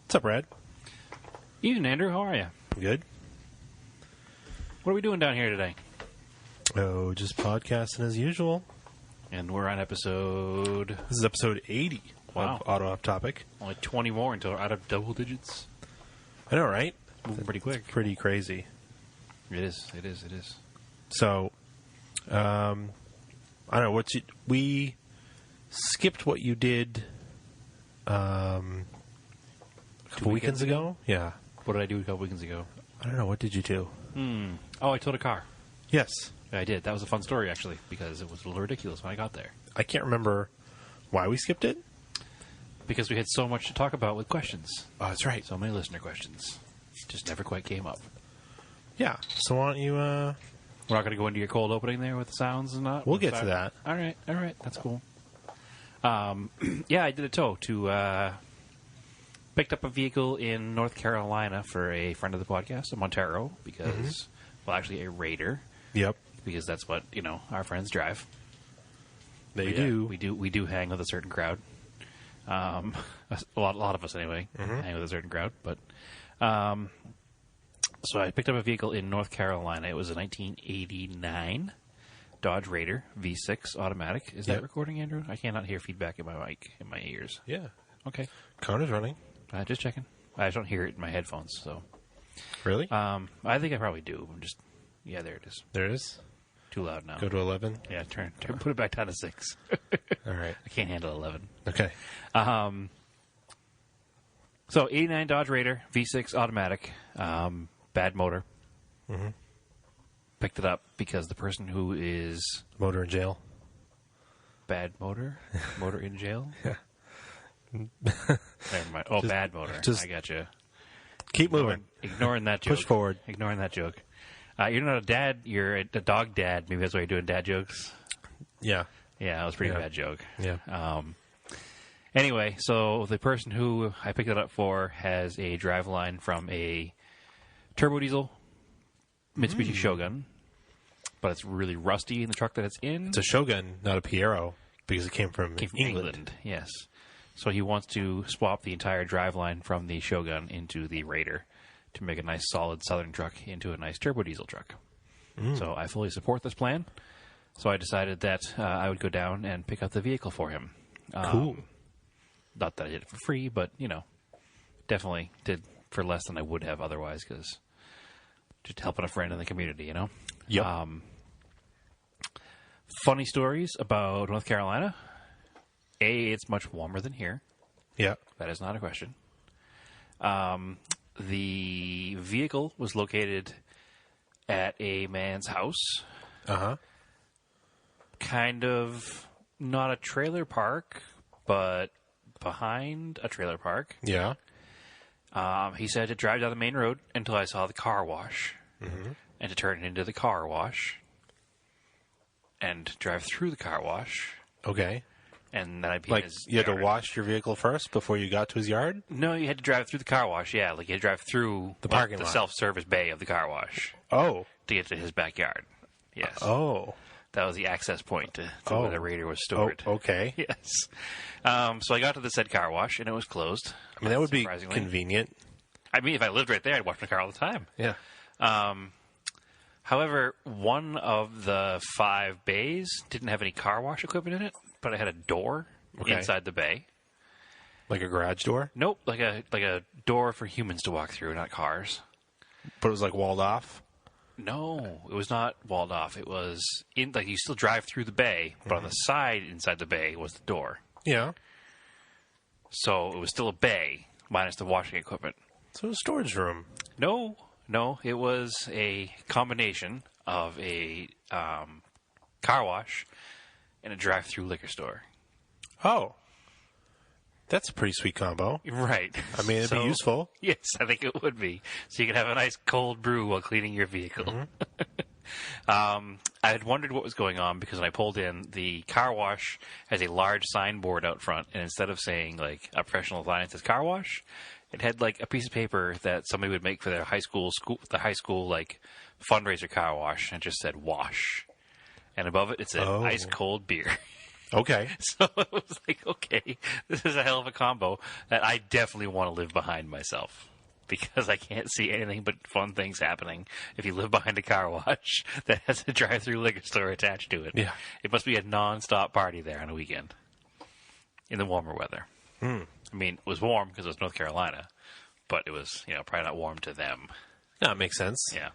What's up, Brad? Evening, Andrew. How are you? Good. What are we doing down here today? Oh, just podcasting as usual. And we're on episode... This is episode 80 Wow. of Auto Off Topic. Only 20 more until we're out of double digits. I know, right? Moving pretty quick. Pretty crazy. It is. So, I don't know, we skipped what you did a couple weekends ago? Yeah. What did I do a couple weekends ago? I don't know, what did you do? Oh, I towed a car. Yes. I did. That was a fun story, actually, because it was a little ridiculous when I got there. I can't remember why we skipped it. Because we had so much to talk about with questions. Oh, that's right. So many listener questions. Just never quite came up. Yeah. So why don't you... We're not going to go into your cold opening there with the sounds and not? We'll get to that. All right. That's cool. Yeah, I did a tow to... picked up a vehicle in North Carolina for a friend of the podcast, a Montero, because... Well, actually, a Raider. Yep. Because that's what, our friends drive. They do. We do hang with a certain crowd. A lot of us, anyway, hang with a certain crowd. But so I picked up a vehicle in North Carolina. It was a 1989 Dodge Raider V6 automatic. Is that recording, Andrew? I cannot hear feedback in my mic, in my ears. Yeah. Okay. Car is running. Just checking. I just don't hear it in my headphones, so... Really? I think I probably do. Yeah, there it is. There it is? Too loud now. Go to 11? Yeah, put it back down to 6. All right. I can't handle 11. Okay. So, 89 Dodge Raider, V6 automatic, bad motor. Picked it up because the person who is... Motor in jail? Bad motor? Motor in jail? Yeah. Never mind. Oh, bad motor. I got you. Keep moving. Ignoring that joke. Push forward. Ignoring that joke. You're not a dad. You're a dog dad. Maybe that's why you're doing dad jokes. Yeah. Yeah, that was a pretty bad joke. Yeah. Anyway, so the person who I picked it up for has a driveline from a turbo diesel Mitsubishi Shogun, but it's really rusty in the truck that it's in. It's a Shogun, not a Piero, because it came from England. Yes. So he wants to swap the entire driveline from the Shogun into the Raider to make a nice solid southern truck into a nice turbo diesel truck. So I fully support this plan. So I decided that I would go down and pick up the vehicle for him. Cool. Not that I did it for free, but, definitely did for less than I would have otherwise, because just helping a friend in the community, Yep. Funny stories about North Carolina. It's much warmer than here. Yeah. That is not a question. The vehicle was located at a man's house. Uh-huh. Kind of not a trailer park, but behind a trailer park. Yeah. He said to drive down the main road until I saw the car wash. And to turn into the car wash. And drive through the car wash. Okay. And then I'd be Like, in his you had to yard. wash your vehicle first before you got to his yard? No, you had to drive through the car wash, yeah. Like, you had to drive through The parking the lot. self-service bay of the car wash Oh. to get to his backyard. Yes. Oh. That was the access point to where the Raider was stored. Oh, okay. Yes. So I got to the said car wash, and it was closed. I mean, that would be surprisingly. convenient. I mean, if I lived right there, I'd wash my car all the time. Yeah. However, one of the 5 bays didn't have any car wash equipment in it, but it had a door inside the bay. Like a garage door? Nope, like a door for humans to walk through, not cars. But it was like walled off? No, it was not walled off. It was in you still drive through the bay, but on the side inside the bay was the door. Yeah. So it was still a bay minus the washing equipment. So it was a storage room. No, it was a combination of a car wash and a drive-through liquor store. Oh. That's a pretty sweet combo. Right. I mean, it'd be useful. Yes, I think it would be. So you could have a nice cold brew while cleaning your vehicle. I had wondered what was going on because when I pulled in, the car wash has a large signboard out front, and instead of saying, like, a professional appliances car wash, it had, like, a piece of paper that somebody would make for their high school, like, fundraiser car wash, and it just said wash. And above it, it said ice cold beer. Okay. So it was like, okay, this is a hell of a combo that I definitely want to live behind myself. Because I can't see anything but fun things happening if you live behind a car wash that has a drive-through liquor store attached to it. Yeah. It must be a non-stop party there on a weekend in the warmer weather. Hmm. I mean, it was warm because it was North Carolina, but it was, probably not warm to them. That makes sense. Yeah.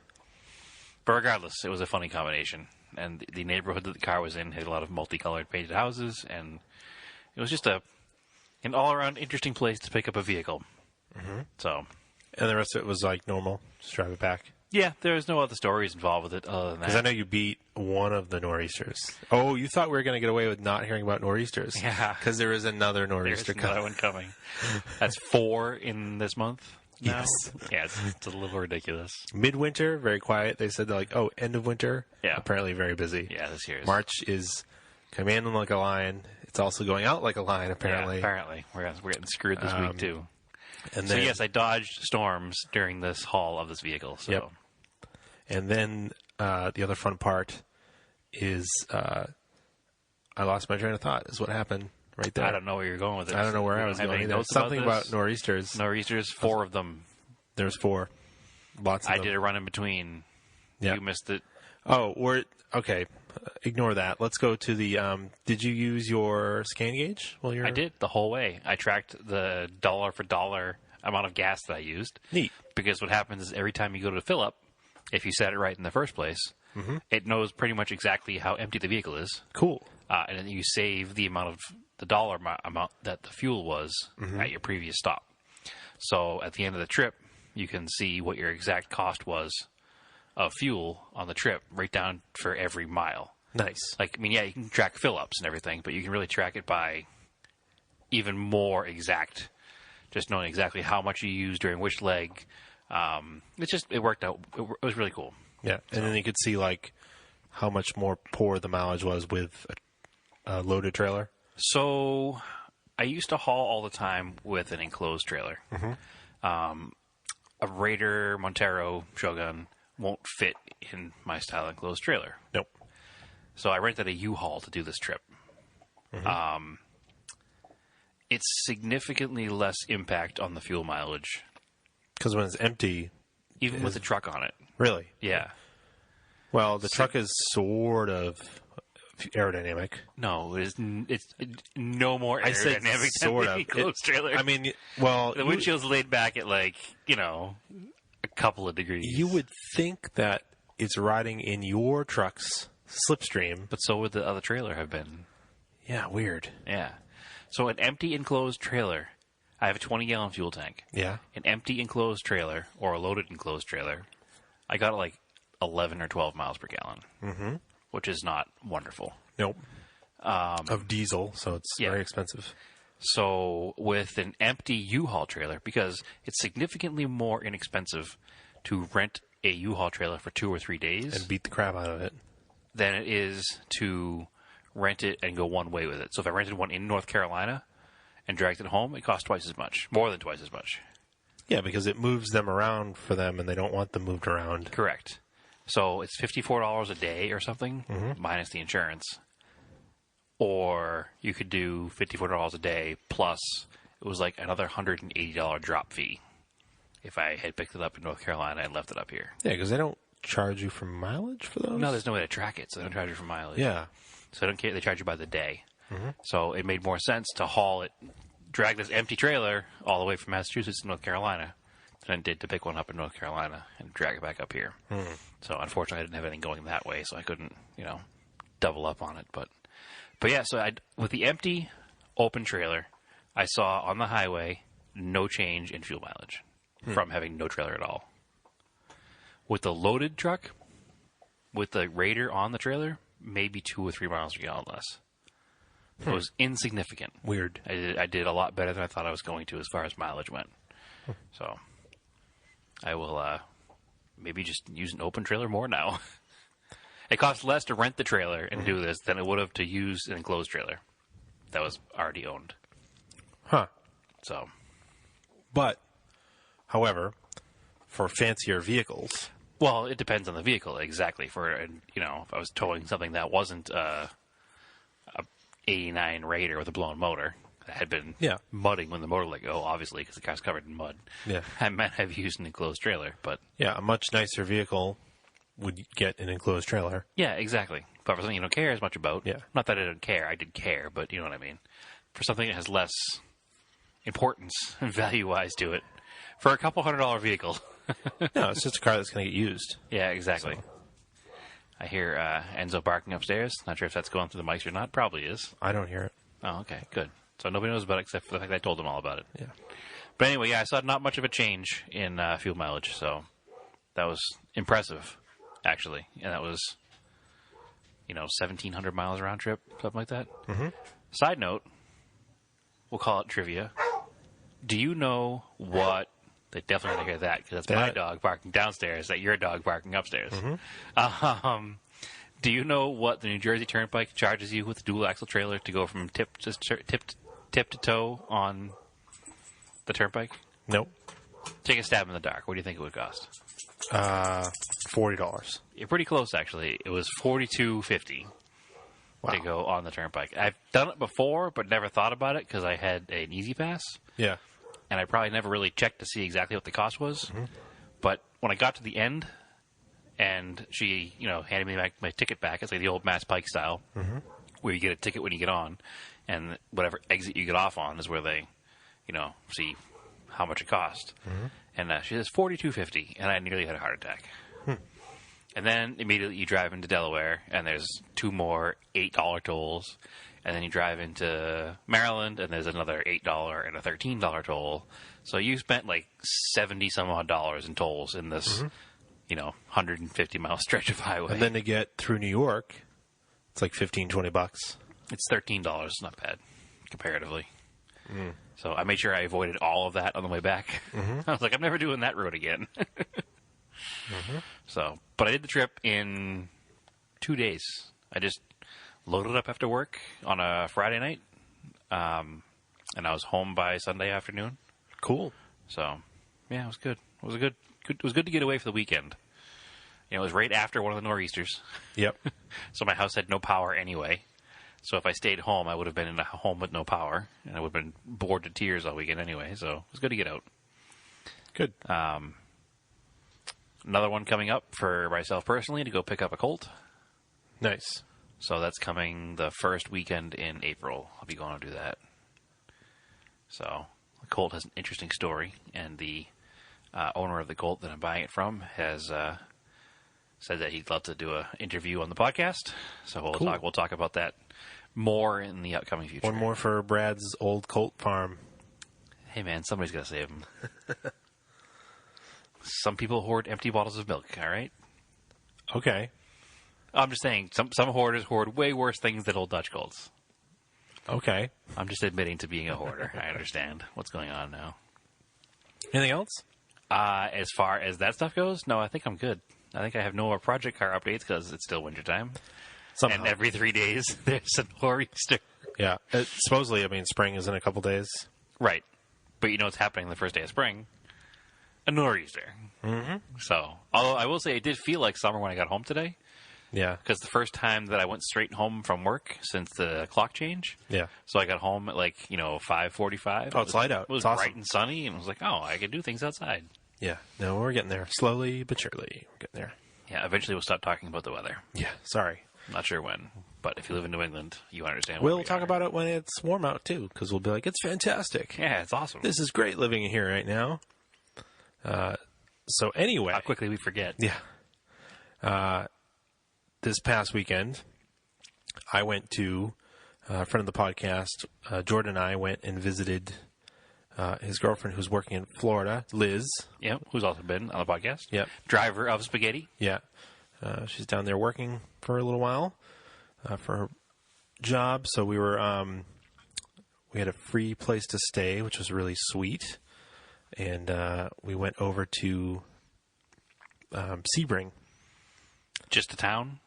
But regardless, it was a funny combination. And the neighborhood that the car was in had a lot of multicolored painted houses, and it was just an all-around interesting place to pick up a vehicle. Mm-hmm. So... And the rest of it was like normal. Just drive it back. Yeah, there was no other stories involved with it other than that. Because I know you beat one of the nor'easters. Oh, you thought we were going to get away with not hearing about nor'easters. Yeah. Because there is another nor'easter There's another one coming. That's 4 in this month now? Yes. Yeah, it's a little ridiculous. Midwinter, very quiet. They said, like, oh, end of winter. Yeah. Apparently very busy. Yeah, this year is. March is coming in like a lion. It's also going out like a lion, apparently. Yeah, apparently. We're getting screwed this week, too. And So, then, yes, I dodged storms during this haul of this vehicle. So. Yep. And then the other fun part is I lost my train of thought, is what happened right there. I don't know where you're going with this. I don't know where I was going either. Something about nor'easters. Nor'easters, 4 of them. There's 4. Lots of them. I did a run in between. Yeah. You missed it. Oh, okay. Ignore that. Let's go to the. Did you use your scan gauge while you're? I did the whole way. I tracked the dollar for dollar amount of gas that I used. Neat. Because what happens is every time you go to fill up, if you set it right in the first place, it knows pretty much exactly how empty the vehicle is. Cool. And then you save the amount of the dollar amount that the fuel was at your previous stop. So at the end of the trip, you can see what your exact cost was of fuel on the trip, right down for every mile. Nice. Like, I mean, yeah, you can track fill-ups and everything, but you can really track it by even more exact, just knowing exactly how much you used during which leg. It worked out. It was really cool. Yeah, and then you could see like how much more poor the mileage was with a loaded trailer. So I used to haul all the time with an enclosed trailer. A Raider Montero Shogun won't fit in my style enclosed trailer. Nope. So I rented a U-Haul to do this trip. It's significantly less impact on the fuel mileage. Because when it's empty... Even with the truck on it. Really? Yeah. Well, the truck is sort of aerodynamic. No, it's no more I said aerodynamic sort than of. the enclosed trailer. I mean, well... The windshield's laid back at a couple of degrees. You would think that it's riding in your truck's slipstream. But so would the other trailer have been. Yeah, weird. Yeah. So an empty enclosed trailer, I have a 20-gallon fuel tank. Yeah. An empty enclosed trailer, or a loaded enclosed trailer, I got 11 or 12 miles per gallon, which is not wonderful. Nope. Of diesel, so it's very expensive. So with an empty U-Haul trailer, because it's significantly more inexpensive to rent a U-Haul trailer for 2 or 3 days And beat the crap out of it. than it is to rent it and go one way with it. So if I rented one in North Carolina and dragged it home, it cost twice as much, more than twice as much. Yeah, because it moves them around for them, and they don't want them moved around. Correct. So it's $54 a day or something, minus the insurance. Or you could do $54 a day plus it was like another $180 drop fee if I had picked it up in North Carolina and left it up here. Yeah, because they don't charge you for mileage for those? No, there's no way to track it, so they don't charge you for mileage. Yeah. So I don't care. They charge you by the day. So it made more sense to haul it, drag this empty trailer all the way from Massachusetts to North Carolina than it did to pick one up in North Carolina and drag it back up here. So unfortunately, I didn't have anything going that way, so I couldn't, double up on it. But yeah, so with the empty, open trailer, I saw on the highway no change in fuel mileage from having no trailer at all. With the loaded truck, with the Raider on the trailer, maybe 2 or 3 miles per gallon less. It was insignificant. Weird. I did a lot better than I thought I was going to as far as mileage went. So I will maybe just use an open trailer more now. It costs less to rent the trailer and do this than it would have to use an enclosed trailer that was already owned. Huh. So, But, however, for fancier vehicles... well, it depends on the vehicle, exactly. If I was towing something that wasn't a '89 Raider with a blown motor that had been Yeah. mudding when the motor let go, obviously, because the car's covered in mud. Yeah. I might have used an enclosed trailer, but Yeah, a much nicer vehicle would get an enclosed trailer. yeah, exactly. But for something you don't care as much about, Yeah. not that I don't care, I did care, but you know what I mean. For something that has less importance and value-wise to it, for a couple $100 vehicle. No, it's just a car that's going to get used. Yeah, exactly. So. I hear Enzo barking upstairs. Not sure if that's going through the mics or not. Probably is. I don't hear it. Oh, okay, good. So nobody knows about it except for the fact that I told them all about it. Yeah. But anyway, yeah, I saw not much of a change in fuel mileage, so that was impressive, actually. And that was, 1,700 miles round trip, something like that. Mm-hmm. Side note, we'll call it trivia. Do you know what... They definitely want to hear that, because that's my dog barking downstairs, that your dog barking upstairs. Mm-hmm. Do you know what the New Jersey Turnpike charges you with the dual axle trailer to go from tip to toe on the turnpike? Nope. Take a stab in the dark. What do you think it would cost? $40. You're pretty close, actually. It was $42.50 Wow. to go on the turnpike. I've done it before, but never thought about it because I had an Easy Pass, Yeah. and I probably never really checked to see exactly what the cost was. Mm-hmm. But when I got to the end, and she, handed me my ticket back, it's like the old Mass Pike style, where you get a ticket when you get on, and whatever exit you get off on is where they, see how much it cost. And she says $42.50, and I nearly had a heart attack. And then immediately you drive into Delaware, and there's two more $8 tolls. And then you drive into Maryland, and there's another $8 and a $13 toll. So you spent like 70 some odd dollars in tolls in this, 150 mile stretch of highway. And then to get through New York, it's like $15-20. It's $13, not bad, comparatively. So I made sure I avoided all of that on the way back. I was like, I'm never doing that road again. So, but I did the trip in 2 days. I just loaded up after work on a Friday night, and I was home by Sunday afternoon. Cool. So, yeah, it was good. It was good to get away for the weekend. It was right after one of the nor'easters. Yep. So my house had no power anyway. So if I stayed home, I would have been in a home with no power, and I would have been bored to tears all weekend anyway. So it was good to get out. Good. Another one coming up for myself personally to go pick up a Colt. Nice. So that's coming the first weekend in April. I'll be going to do that. So the Colt has an interesting story, and the owner of the Colt that I'm buying it from has said that he'd love to do an interview on the podcast. So we'll talk about that more in the upcoming future. One more for Brad's old Colt farm. Hey man, somebody's got to save him. Some people hoard empty bottles of milk. All right. Okay. I'm just saying, some hoarders hoard way worse things than old Dutch Colts. Okay. I'm just admitting to being a hoarder. I understand what's going on now. Anything else? As far as that stuff goes, no, I think I'm good. I think I have no more project car updates because it's still wintertime. Somehow. And every 3 days there's a nor'easter. Yeah. Supposedly, spring is in a couple days. Right. But you know what's happening the first day of spring? A nor'easter. Mm-hmm. So, although I will say it did feel like summer when I got home today. Yeah. Because the first time that I went straight home from work since the clock change. Yeah. So I got home at 5:45. Oh, it's light out. It was It's awesome. bright and sunny, and I was like, oh, I can do things outside. Yeah. No, we're getting there. Slowly but surely. We're getting there. Yeah, eventually we'll stop talking about the weather. Yeah. Sorry. I'm not sure when, but if you live in New England, you understand. We'll talk about it when it's warm out, too, because we'll be like, it's fantastic. Yeah, it's awesome. This is great living here right now. So anyway. How quickly we forget. Yeah. This past weekend, I went to a friend of the podcast, Jordan and I went and visited his girlfriend who's working in Florida, Liz. Yeah, who's also been on the podcast. Yep. Driver of Spaghetti. Yeah. She's down there working for a little while for her job. So we had a free place to stay, which was really sweet. And we went over to Sebring. Just a town?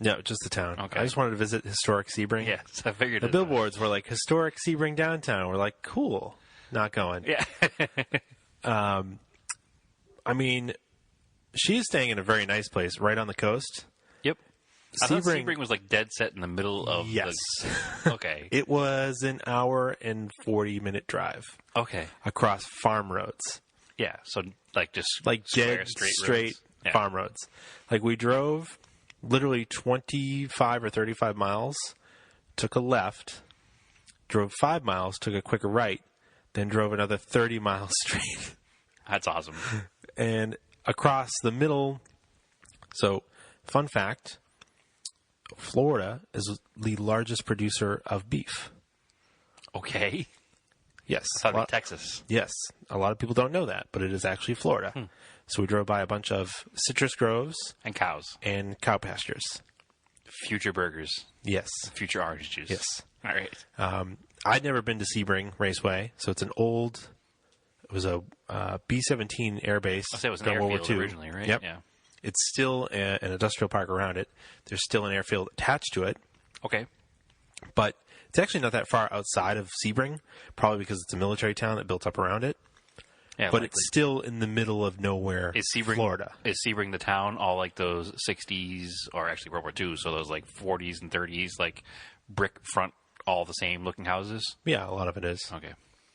No, just the town. Okay. I just wanted to visit historic Sebring. Yes, I figured The it. billboards were like, historic Sebring downtown. We're like, cool. Not going. Yeah. She's staying in a very nice place right on the coast. Yep. I thought Sebring was like dead set in the middle of Yes. Okay. It was an hour and 40-minute drive Okay. across farm roads. Yeah, so like just Like square, dead straight roads. farm roads. Like we drove literally 25 or 35 miles, took a left, drove 5 miles, took a quicker right, then drove another 30 miles straight. That's awesome. And across the middle. So, fun fact, Florida is the largest producer of beef. Okay. Yes. I thought it'd be Texas. Yes. A lot of people don't know that, but it is actually Florida. So we drove by a bunch of citrus groves. And cows. And cow pastures. Future burgers. Yes. Future orange juice. Yes. All right. I'd never been to Sebring Raceway, so it's an old. It was a B-17 air base. I'll say it was an during World War airfield II. originally, right? Yep. Yeah. It's still an industrial park around it. There's still an airfield attached to it, Okay. but it's actually not that far outside of Sebring, probably because it's a military town that built up around it. Yeah, But likely. it's still in the middle of nowhere, Is Sebring, Florida. Is Sebring the town all like those 60s, or actually World War II, so those like 40s and 30s, like brick front, all the same looking houses? Yeah, a lot of it is. Okay.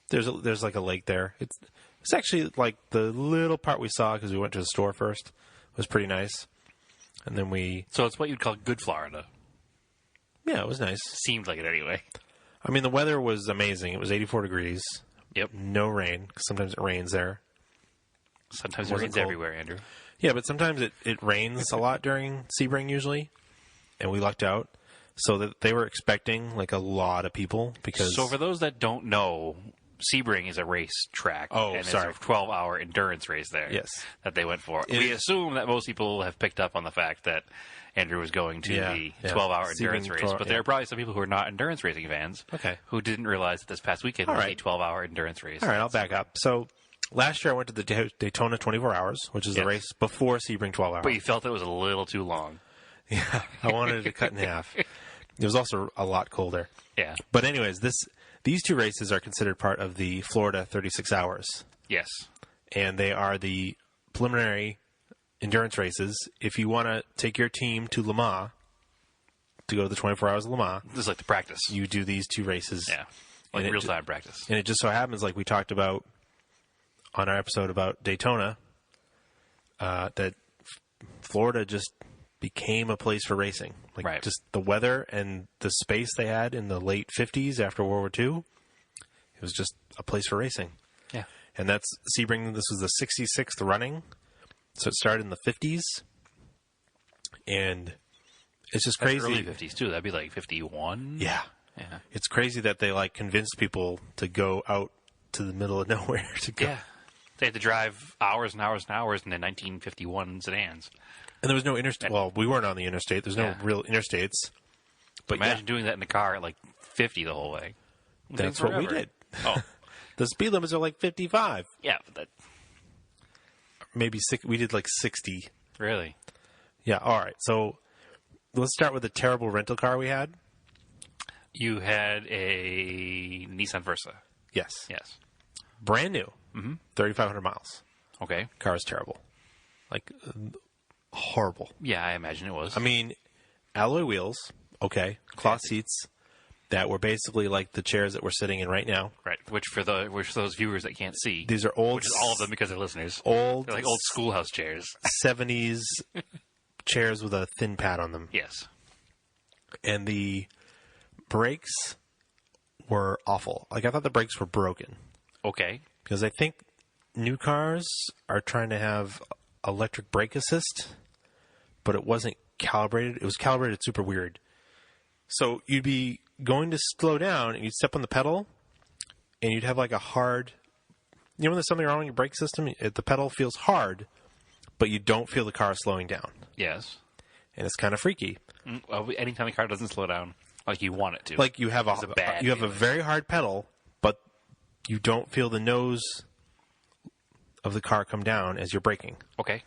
There's like a lake there. It's actually like the little part we saw because we went to the store first was pretty nice, and then So it's what you'd call good Florida. it was nice. Seemed like it anyway. I mean, the weather was amazing. It was 84 degrees. Yep. No rain, 'cause sometimes it rains there. Sometimes It it wasn't rains cold. everywhere, Andrew. Yeah, but sometimes it rains a lot during Sebring usually, and we lucked out. So that they were expecting like a lot of people because So for those that don't know, Sebring is a race track. Oh, and sorry. It's a 12-hour endurance race there. Yes. That they went for. It We is- assume that most people have picked up on the fact that Andrew was going to Yeah, the yeah. 12-hour Sebring endurance race, 12, but there are probably some people who are not endurance racing fans Okay. who didn't realize that this past weekend All was right. a 12-hour endurance race. All right, I'll back up. So last year I went to the Daytona 24 Hours, which is the Yes. race before Sebring 12 Hours. But you felt it was a little too long. Yeah, I wanted it to cut in half. It was also a lot colder. Yeah. But anyways, these two races are considered part of the Florida 36 Hours, Yes. and they are the preliminary endurance races. If you want to take your team to Le Mans, to go to the 24 Hours of Le Mans, This is like the practice. you do these two races. Yeah. Like And it real-time practice. And it just so happens, like we talked about on our episode about Daytona, that Florida just became a place for racing. Like Right. just the weather and the space they had in the late 50s after World War II, it was just a place for racing. Yeah. And that's Sebring. This was the 66th running, so it started in the 50s, and it's just That's crazy. early 50s, too. That'd be like 51. Yeah, Yeah. it's crazy that they like convinced people to go out to the middle of nowhere to go. Yeah. They had to drive hours and hours and hours in the 1951 sedans. And there was no interstate. Well, we weren't on the interstate. There's no Yeah. real interstates. But Imagine doing that in the car at like 50 the whole way. It'd that's take what we forever. did. Oh, The speed limits are like 55. yeah. But that, Maybe we did like 60. really? Yeah. All right. So let's start with the terrible rental car we had. You had a Nissan Versa. Yes. Yes. Brand new. 3,500 miles. Okay. Car is terrible. Like horrible. Yeah, I imagine it was. I mean, alloy wheels. Okay. Cloth seats that were basically like the chairs that we're sitting in right now. right. Which for those viewers that can't see, These are old. which is all of them because they're listeners. Old. They're like old schoolhouse chairs. 70s chairs with a thin pad on them. Yes. And the brakes were awful. Like I thought the brakes were broken Okay. because I think new cars are trying to have electric brake assist, but it wasn't calibrated. It was calibrated super weird. So you'd be going to slow down and you'd step on the pedal and you'd have like a hard, you know when there's something wrong with your brake system, the pedal feels hard, but you don't feel the car slowing down. Yes. And it's kind of freaky. Well, anytime the car doesn't slow down like you want it to. Like you have It's a bad you have a feeling. very hard pedal, but you don't feel the nose of the car come down as you're braking. Okay.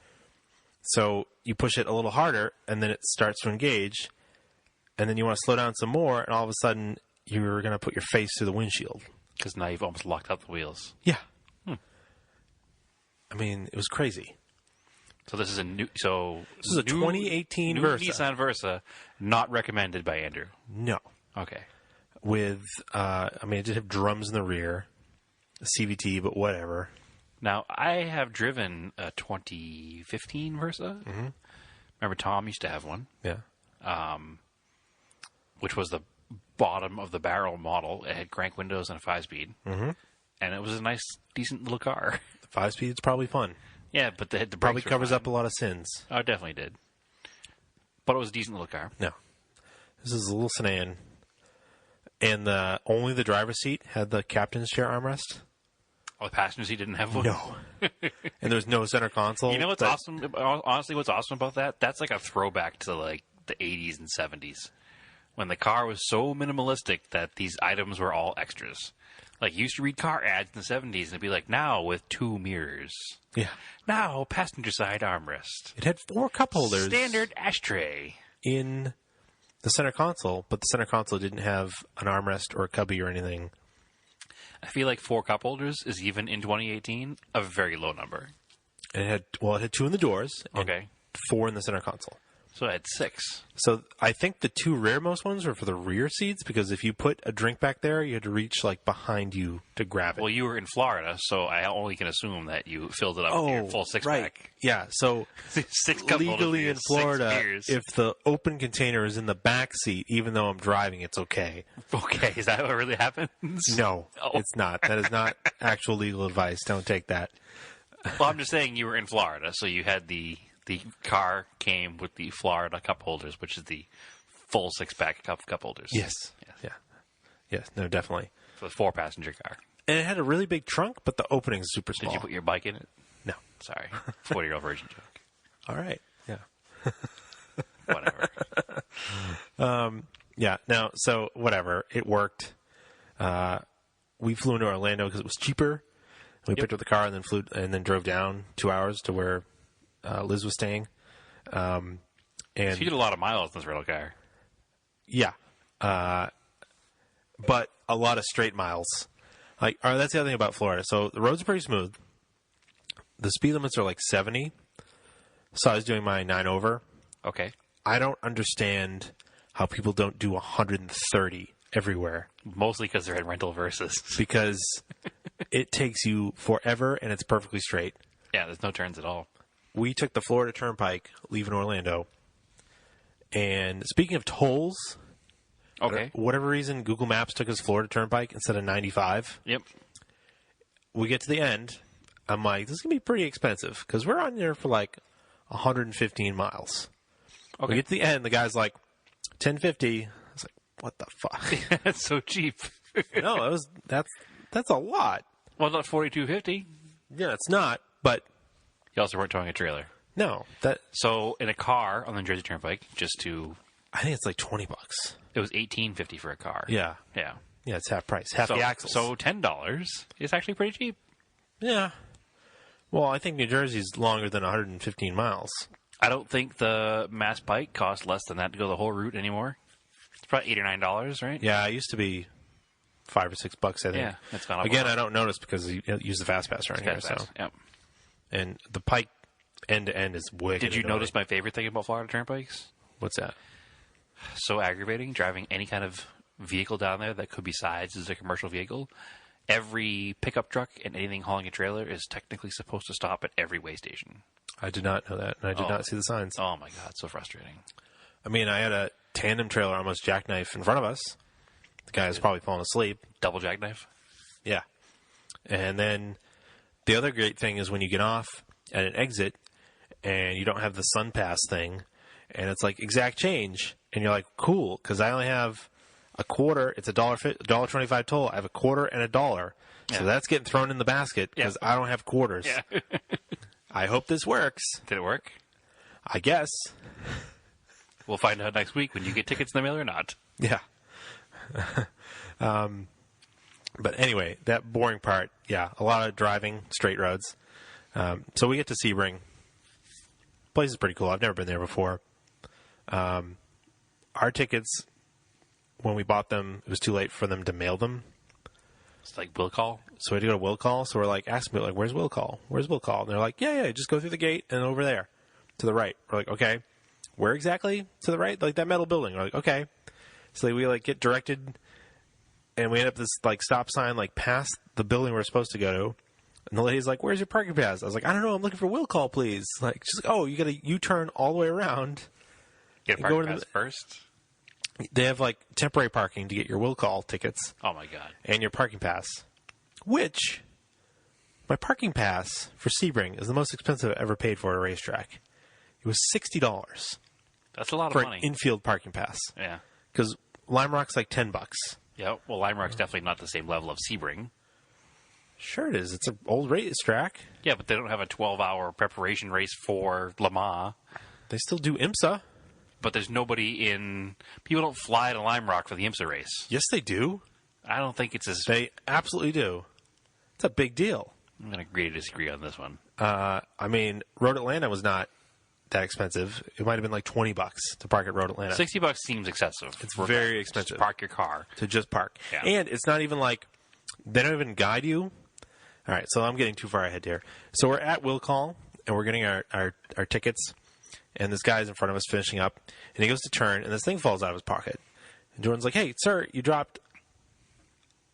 So you push it a little harder, and then it starts to engage, and then you want to slow down some more, and all of a sudden you're going to put your face through the windshield. Because now you've almost locked out the wheels. Yeah. I mean, it was crazy. So this is a new. This is a 2018 new Versa. Nissan Versa, not recommended by Andrew. No. Okay. With, it did have drums in the rear, a CVT, but whatever. Now, I have driven a 2015 Versa. Mm-hmm. Remember Tom used to have one. Yeah. Which was the bottom of the barrel model. It had crank windows and a 5-speed. Mm-hmm. And it was a nice, decent little car. The 5-speed's probably fun. Yeah, but the Probably brakes covers were up a lot of sins. Oh, it definitely did. But it was a decent little car. No. This is a little sedan. And only the driver's seat had the captain's chair armrest. Oh, the passenger seat didn't have one? No. And there's no center console. You know what's awesome? Honestly, what's awesome about that? That's like a throwback to like the 80s and 70s. When the car was so minimalistic that these items were all extras. Like, you used to read car ads in the 70s and it'd be like, now with 2 mirrors. Yeah. Now, passenger side armrest. It had 4 cup holders. Standard ashtray. In the center console, but the center console didn't have an armrest or a cubby or anything. I feel like 4 cup holders is even in 2018 a very low number. And it had 2 in the doors. And Okay. 4 in the center console. So I had 6. So I think the 2 rearmost ones were for the rear seats, because if you put a drink back there, you had to reach like behind you to grab it. Well, you were in Florida, so I only can assume that you filled it up with your full 6-pack. Right. Yeah, so 6 cup holders legally in for 6 Florida, beers. if the open container is in the back seat, even though I'm driving, it's okay. Okay, is that what really happens? No, Oh. it's not. That is not actual legal advice. Don't take that. Well, I'm just saying you were in Florida, so you had the car came with the Florida cup holders, which is the full 6-pack cup holders. Yes. Yeah. Yes. No, definitely. For the 4-passenger car. And it had a really big trunk, but the opening is super small. Did you put your bike in it? No. Sorry. 40-year-old virgin joke. All right. Yeah. Whatever. Yeah. Now, so whatever. It worked. We flew into Orlando because it was cheaper. We picked up the car and then drove down 2 hours to where Liz was staying. And So you did a lot of miles in this rental car. yeah, but a lot of straight miles. That's the other thing about Florida. So the roads are pretty smooth. The speed limits are like 70. So I was doing my 9 over. Okay. I don't understand how people don't do 130 everywhere. Mostly because they're in rental versus. Because it takes you forever and it's perfectly straight. Yeah, there's no turns at all. We took the Florida Turnpike leaving Orlando. And speaking of tolls, Okay. for whatever reason, Google Maps took us Florida Turnpike instead of 95. Yep. We get to the end. I'm like, this is going to be pretty expensive because we're on there for like 115 miles. Okay. We get to the end. The guy's like, 1050. I was like, what the fuck? That's so cheap. No, that's a lot. Well, not $42.50. Yeah, it's not. But You also weren't towing a trailer. no, So in a car on the New Jersey Turnpike, I think it's like $20. it was $18.50 for a car. Yeah. Yeah. Yeah, it's half price. Half So, the axles. so $10 is actually pretty cheap. yeah. Well, I think New Jersey's longer than 115 miles. I don't think the Mass Pike costs less than that to go the whole route anymore. It's probably $8 or $9, right? Yeah, it used to be $5 or $6, I think. Yeah, it's gone up. Again, I don't notice because you use the fast pass around here. Fast So, pass. Yep. and the Pike end to end is wicked. Did you annoying. notice my favorite thing about Florida Turnpikes? What's that? So aggravating driving any kind of vehicle down there that could be sized as a commercial vehicle. Every pickup truck and anything hauling a trailer is technically supposed to stop at every way station. I did not know that, and I did not see the signs. Oh my god, so frustrating. I mean, I had a tandem trailer almost jackknife in front of us. The guy was probably falling asleep. Double jackknife? Yeah. And then the other great thing is when you get off at an exit and you don't have the Sun Pass thing, and it's like exact change, and you're like, cool, because I only have a quarter. It's $1.25 toll. I have a quarter and $1. So Yeah. that's getting thrown in the basket because I don't have quarters. Yeah. I hope this works. Did it work? I guess. We'll find out next week when you get tickets in the mail or not. Yeah. But anyway, that boring part, yeah, a lot of driving, straight roads. So we get to Sebring. Place is pretty cool. I've never been there before. Our tickets, when we bought them, it was too late for them to mail them. It's like will call. So we had to go to will call. So we're like, asking people, like, where's will call? Where's will call? And they're like, yeah, just go through the gate and over there. to the right. We're like, okay, where exactly to the right? Like that metal building. We're like, okay. So we like get directed, and we end up this like stop sign like past the building we're supposed to go to. And the lady's like, "Where's your parking pass?" I was like, "I don't know. I'm looking for will call, please." Like, she's like, "Oh, you got to U-turn all the way around." Get a parking pass first. They have like temporary parking to get your will call tickets. Oh my god! And your parking pass, which my parking pass for Sebring is the most expensive I ever paid for at a racetrack. It was $60. That's a lot of for money. An infield parking pass. Yeah. Because Lime Rock's like $10. Yeah. Well, Lime Rock's definitely not the same level of Sebring. Sure it is. It's an old racetrack. Yeah, but they don't have a 12-hour preparation race for Le Mans. They still do IMSA. But there's nobody in... People don't fly to Lime Rock for the IMSA race. Yes, they do. I don't think it's as... They absolutely do. It's a big deal. I'm going to agree to disagree on this one. I mean, Road Atlanta was not that expensive. It might have been like $20 to park at Road Atlanta. $60 seems excessive. It's very expensive. To park your car. To just park. Yeah. And it's not even like... They don't even guide you. All right, so I'm getting too far ahead here. So we're at Will Call, and we're getting our tickets, and this guy's in front of us finishing up, and he goes to turn, and this thing falls out of his pocket. And Jordan's like, "Hey, sir, you dropped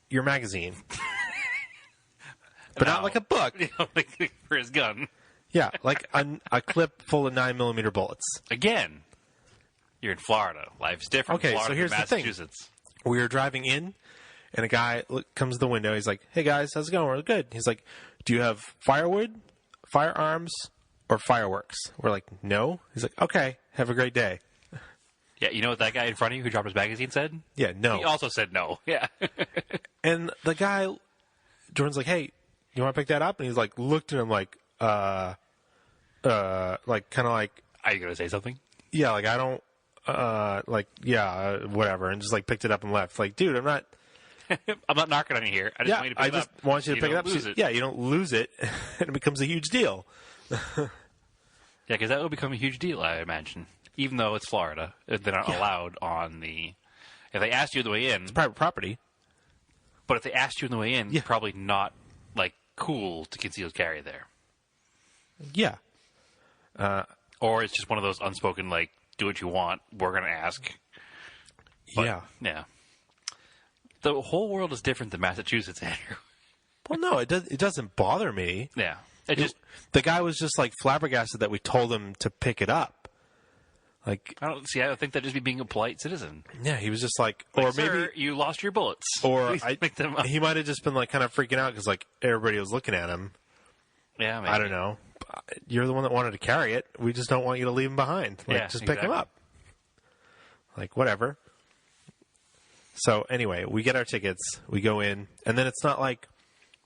your magazine." But not like a book. Like for his gun. Yeah, like a clip full of 9mm bullets. Again, you're in Florida. Life's different. Okay, Florida so here's than the thing. Massachusetts. We were driving in, and a guy comes to the window. He's like, "Hey, guys, how's it going?" We're good. He's like, "Do you have firewood, firearms, or fireworks?" We're like, "No." He's like, "Okay, have a great day." Yeah, you know what that guy in front of you who dropped his magazine said? Yeah, no. He also said no. Yeah. And the guy, Jordan's like, "Hey, you want to pick that up?" And he's like, looked at him like, like kind of like, Are you going to say something? yeah, like I don't, like, yeah, whatever, and just like picked it up and left. Like, dude, I'm not. I'm not knocking on you here. I just want you to pick it up. want you to so pick it up. lose it. Yeah, you don't lose it, and it becomes a huge deal. Yeah, because that would become a huge deal, I imagine. Even though it's Florida, they're not allowed on the... If they asked you on the way in... It's private property. But if they asked you on the way in, probably not, like, cool to concealed carry there. Yeah. Or it's just one of those unspoken, like, do what you want, we're going to ask. But, yeah. Yeah. The whole world is different than Massachusetts, Andrew. Well, no, it doesn't bother me. Yeah. The guy was just like flabbergasted that we told him to pick it up. Like, I don't think that'd just be being a polite citizen. Yeah, he was just like Like, or sir, maybe you lost your bullets. Or pick them up. he might have just been like kind of freaking out because like everybody was looking at him. Yeah, maybe. I don't know. You're the one that wanted to carry it. We just don't want you to leave him behind. Like, just pick him up. Like, whatever. So anyway, we get our tickets. We go in, and then it's not like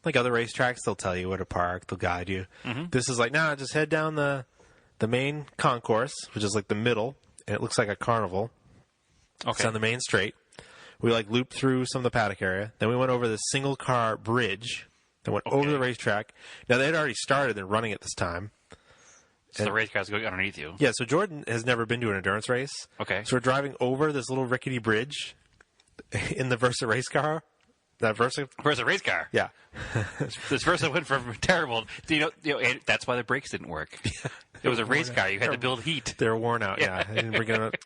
other racetracks. They'll tell you where to park. They'll guide you. Mm-hmm. This is like, nah, just head down the main concourse, which is like the middle, and it looks like a carnival. Okay. It's on the main straight. We like looped through some of the paddock area. Then we went over this single car bridge that went over the racetrack. Now they had already started. They're running it this time. So the race car's going underneath you. Yeah. So Jordan has never been to an endurance race. Okay. So we're driving over this little rickety bridge in the Versa race car. That Versa race car. Yeah. This Versa went from terrible. You know, that's why the brakes didn't work. It was a race car. You had to build heat. They were worn out. Yeah. I didn't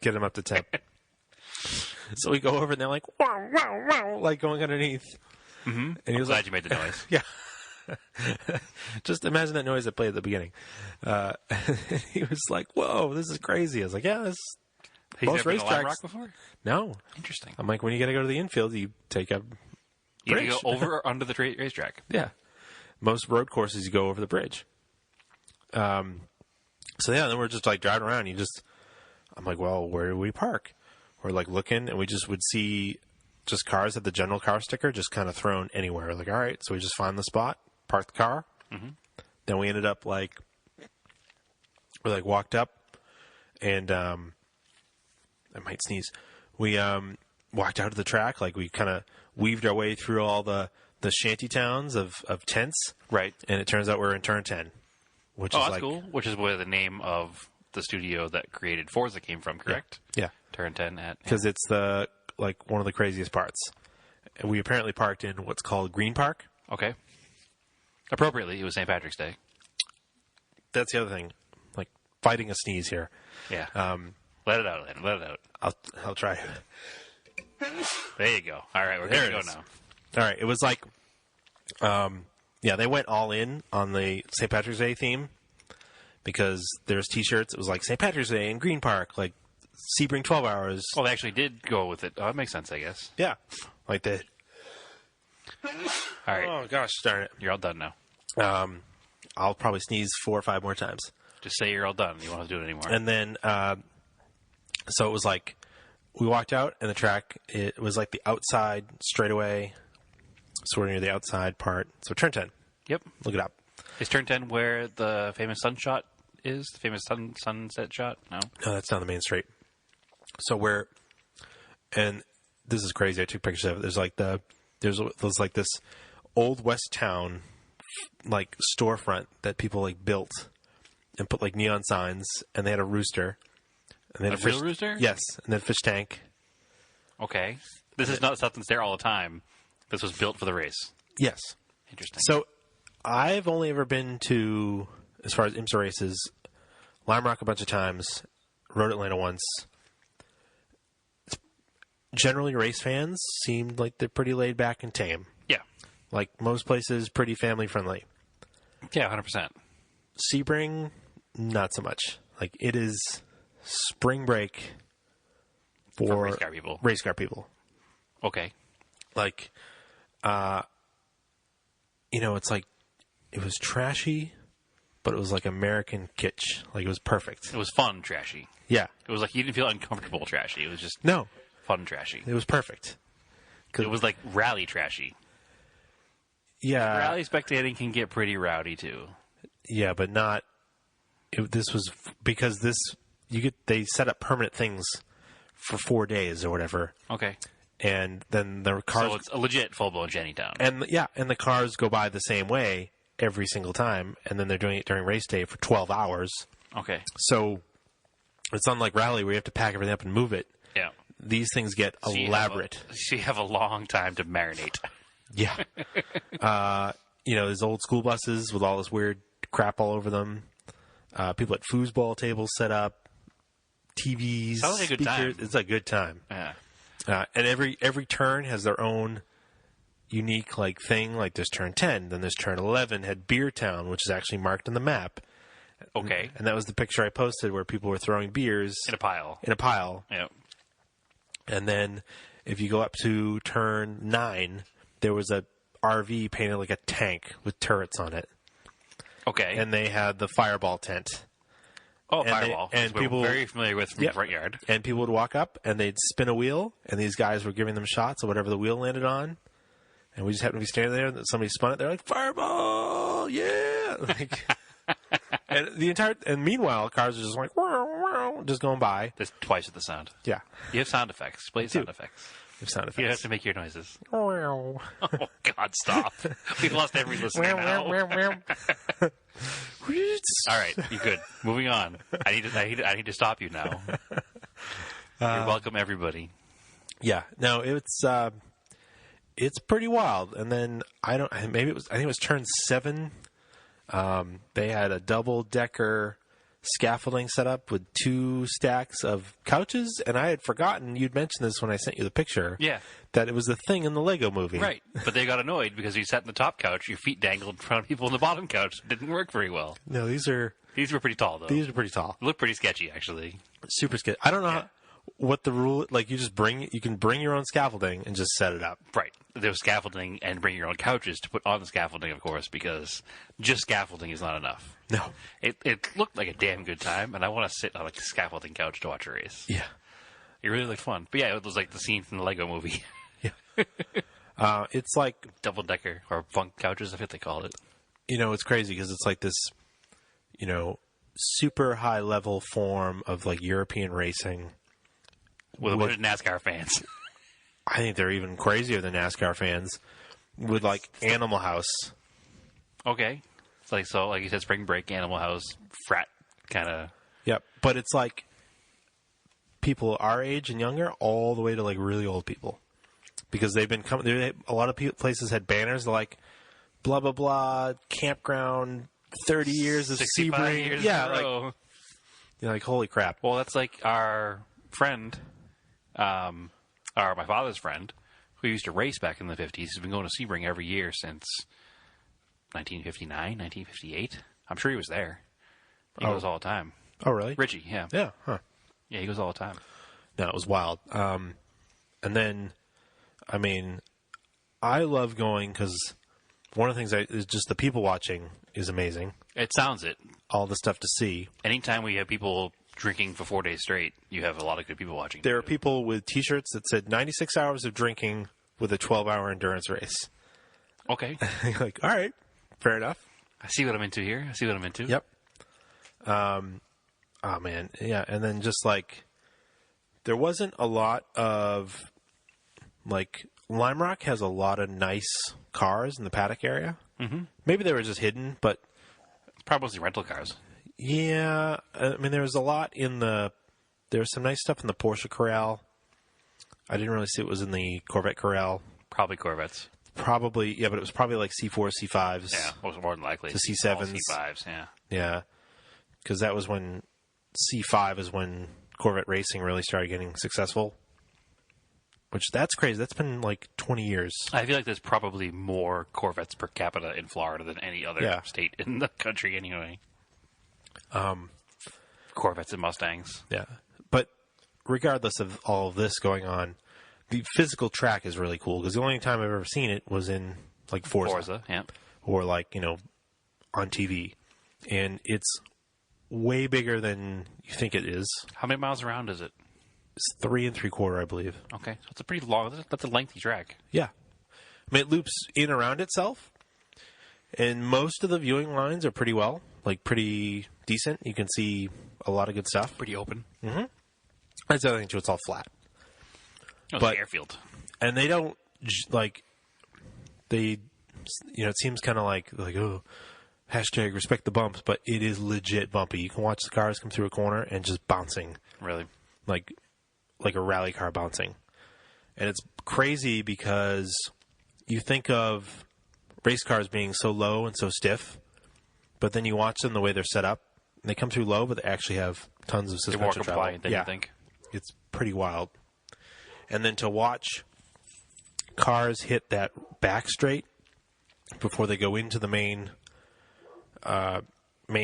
get them up to temp. So we go over and they're like, wow, wow, wow, like going underneath. Mm-hmm. And he was glad you made the noise. Yeah. Just imagine that noise that played at the beginning. He was like, whoa, this is crazy. I was like, yeah, this He's most never been to Lime racetracks. Rock before? No. Interesting. I'm like, when you got to go to the infield, you take a you bridge. go over or under the racetrack. Yeah. Most road courses, you go over the bridge. So yeah, then we're just like driving around. I'm like, well, where do we park? We're like looking, and we just would see just cars at the general car sticker just kind of thrown anywhere. We're like, all right, so we just find the spot, park the car. Mm-hmm. Then we ended up we walked up, and I might sneeze. We walked out to the track, like we kind of weaved our way through all the shanty towns of tents. Right. And it turns out we're in turn 10. Which is that's cool. Which is where the name of the studio that created Forza came from, correct? Yeah. Turn 10 at... Because it's one of the craziest parts. And we apparently parked in what's called Green Park. Okay. Appropriately, it was St. Patrick's Day. That's the other thing. Like, fighting a sneeze here. Yeah. Let it out, Lynn. Let it out. I'll try. There you go. All right, we're good to go now. All right, it was like, they went all in on the St. Patrick's Day theme because there's T-shirts. It was like St. Patrick's Day in Green Park, like Sebring 12 Hours. Oh, they actually did go with it. Oh, that makes sense, I guess. Yeah, like that. All right. Oh gosh, darn it! You're all done now. I'll probably sneeze 4 or 5 more times. Just say you're all done. You won't have to do it anymore. And then, so it was like, we walked out, and the track, it was like the outside straightaway, sort of near the outside part. So turn 10. Yep. Look it up. Is turn 10 where the famous sun shot is? The famous sunset shot? No? No, that's down the main street. So and this is crazy. I took pictures of it. There's like this old West town, like storefront that people like built and put like neon signs, and they had a rooster. And they had a real rooster? Yes, and then fish tank. Okay. This is not something that's there all the time. This was built for the race. Yes. Interesting. So I've only ever been to, as far as IMSA races, Lime Rock a bunch of times, Road Atlanta once. Generally, race fans seemed like they're pretty laid back and tame. Yeah. Like most places, pretty family friendly. Yeah, 100%. Sebring, not so much. Like it is spring break for race car people. Race car people. Okay. Like, it's like it was trashy, but it was like American kitsch. Like it was perfect. It was fun trashy. Yeah. It was like you didn't feel uncomfortable trashy. It was just no fun trashy. It was perfect. It was like rally trashy. Yeah. Rally spectating can get pretty rowdy too. Yeah, but not. This was because they set up permanent things for 4 days or whatever. Okay. And then the cars. So it's a legit full blown Jennytown. And the cars go by the same way every single time, and then they're doing it during race day for 12 hours. Okay. So it's unlike rally where you have to pack everything up and move it. Yeah. These things get elaborate. So you have a long time to marinate. Yeah. There's old school buses with all this weird crap all over them. People at foosball tables set up. TVs. Sounds like a good time. It's a good time. Yeah. And every turn has their own unique like thing. Like there's turn 10, then there's turn 11 had Beer Town, which is actually marked on the map. Okay. And that was the picture I posted where people were throwing beers in a pile. Yeah. Yep. And then if you go up to turn 9, there was a RV painted like a tank with turrets on it. Okay. And they had the Fireball tent. Oh, and Fireball. And we're people very familiar with from the front yard. And people would walk up and they'd spin a wheel, and these guys were giving them shots of whatever the wheel landed on. And we just happened to be standing there, and somebody spun it. They're like, "Fireball, yeah!" and meanwhile, cars are just like, just going by. There's twice the sound. Yeah, you have sound effects. Play sound effects. You have sound effects. You have to make your noises. Oh God, stop! We've lost every listener now. All right, you're good. Moving on. I need to stop you now. You're welcome, everybody. Yeah. No, it's pretty wild. And then I think it was turn 7. They had a double-decker scaffolding set up with 2 stacks of couches, and I had forgotten you'd mentioned this when I sent you the picture. Yeah. That it was the thing in the Lego movie. Right. But they got annoyed because you sat in the top couch, your feet dangled in front of people in the bottom couch. It didn't work very well. No, these were pretty tall, though. These are pretty tall. They look pretty sketchy, actually. Super sketchy. I don't know what the rule, like you can bring your own scaffolding and just set it up. Right. There's scaffolding and bring your own couches to put on the scaffolding, of course, because just scaffolding is not enough. No. It looked like a damn good time, and I want to sit on a scaffolding couch to watch a race. Yeah. It really looked fun. But yeah, it was like the scene from the Lego movie. Yeah. It's like double-decker or bunk couches, I think they called it. It's crazy because it's like this, super high-level form of like European racing. With a bunch of NASCAR fans. I think they're even crazier than NASCAR fans with like Animal House. Okay. It's like you said, Spring Break, Animal House, frat kind of. Yep. But it's like people our age and younger all the way to like really old people. Because they've been coming, a lot of places had banners like blah, blah, blah, campground, 30 years of Sebring. Yeah, like You're like, holy crap. Well, that's like our friend, my father's friend, who used to race back in the 50s. He's been going to Sebring every year since 1959, 1958. I'm sure he was there. He goes all the time. Oh, really? Richie, yeah. Yeah, huh. Yeah, he goes all the time. No, it was wild. And then, I mean, I love going because one of the things is just the people watching is amazing. It sounds it. All the stuff to see. Anytime we have people drinking for 4 days straight, you have a lot of good people watching. There are people with T-shirts that said 96 hours of drinking with a 12-hour endurance race. Okay. You're like, all right, fair enough. I see what I'm into here. I see what I'm into. Yep. Oh, man. Yeah, and then just like, there wasn't a lot of, like, Lime Rock has a lot of nice cars in the paddock area. Mm-hmm. Maybe they were just hidden, but... It's probably rental cars. Yeah. I mean, there was a lot in the... There was some nice stuff in the Porsche Corral. I didn't really see it was in the Corvette Corral. Probably Corvettes. Probably, yeah, but it was probably like C4s, C5s. Yeah, more than likely. To C7s. C5s, yeah. Yeah. Because that was when... C5 is when Corvette racing really started getting successful. Which, that's crazy. That's been like 20 years. I feel like there's probably more Corvettes per capita in Florida than any other state in the country anyway. Corvettes and Mustangs. Yeah. But regardless of all of this going on, the physical track is really cool. Because the only time I've ever seen it was in like Forza. Yeah. Or like, on TV. And it's way bigger than you think it is. How many miles around is it? It's 3 3/4, I believe. Okay, so it's a pretty long. That's a lengthy track. Yeah, I mean it loops in around itself, and most of the viewing lines are pretty decent. You can see a lot of good stuff. Pretty open. Mm-hmm. That's the other thing too. It's all flat. Oh, but it's an airfield. And they don't it seems kind of like oh. Hashtag respect the bumps, but it is legit bumpy. You can watch the cars come through a corner and just bouncing. Really? Like a rally car bouncing. And it's crazy because you think of race cars being so low and so stiff, but then you watch them the way they're set up, and they come through low, but they actually have tons of suspension They're more compliant than you think. It's pretty wild. And then to watch cars hit that back straight before they go into the main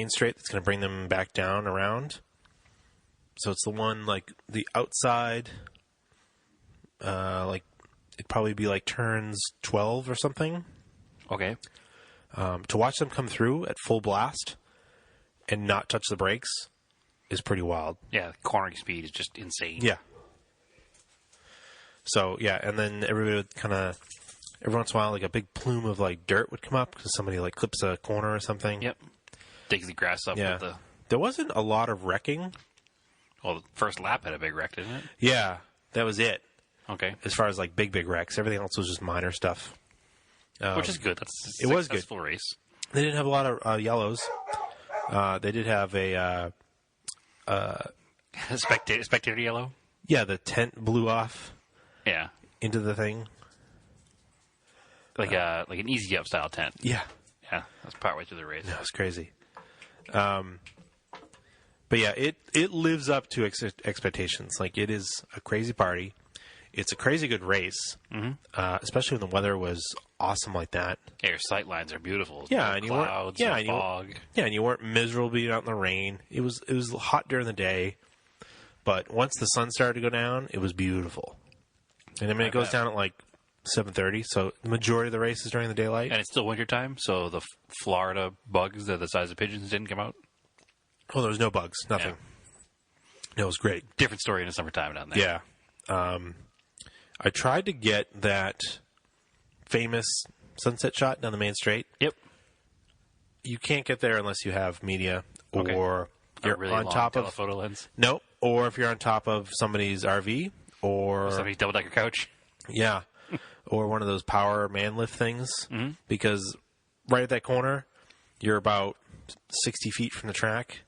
straight that's going to bring them back down around. So it's the one like the outside, it'd probably be like turns 12 or something. Okay. To watch them come through at full blast and not touch the brakes is pretty wild. Yeah, cornering speed is just insane. Yeah. So yeah, and then everybody would kind of every once in a while, like a big plume of like dirt would come up because somebody like clips a corner or something. Yep. Digs the grass up with the... There wasn't a lot of wrecking. Well, the first lap had a big wreck, didn't it? Yeah, that was it. Okay. As far as like big wrecks, everything else was just minor stuff. Which is good. That's it was good. Successful race. They didn't have a lot of yellows. They did have a spectator yellow. Yeah, the tent blew off. Yeah. Into the thing. Like an easy up style tent. Yeah. Yeah, that's partway through the race. No, it's crazy. But yeah, it lives up to expectations. Like, it is a crazy party. It's a crazy good race, especially when the weather was awesome like that. Yeah, your sight lines are beautiful. Yeah, and clouds, and fog. And you weren't miserable being out in the rain. It was hot during the day, but once the sun started to go down, it was beautiful. And I mean, it goes down at like 7:30, so the majority of the race is during the daylight. And it's still wintertime, so the Florida bugs that are the size of pigeons didn't come out? Oh, there was no bugs, nothing. Yeah. No, it was great. Different story in the summertime down there. Yeah. I tried to get that famous sunset shot down the main straight. Yep. You can't get there unless you have media or you're really on top of telephoto lens. No, or if you're on top of somebody's RV or somebody's double-decker couch. Yeah. Or one of those power man lift things, because right at that corner, you're about 60 feet from the track,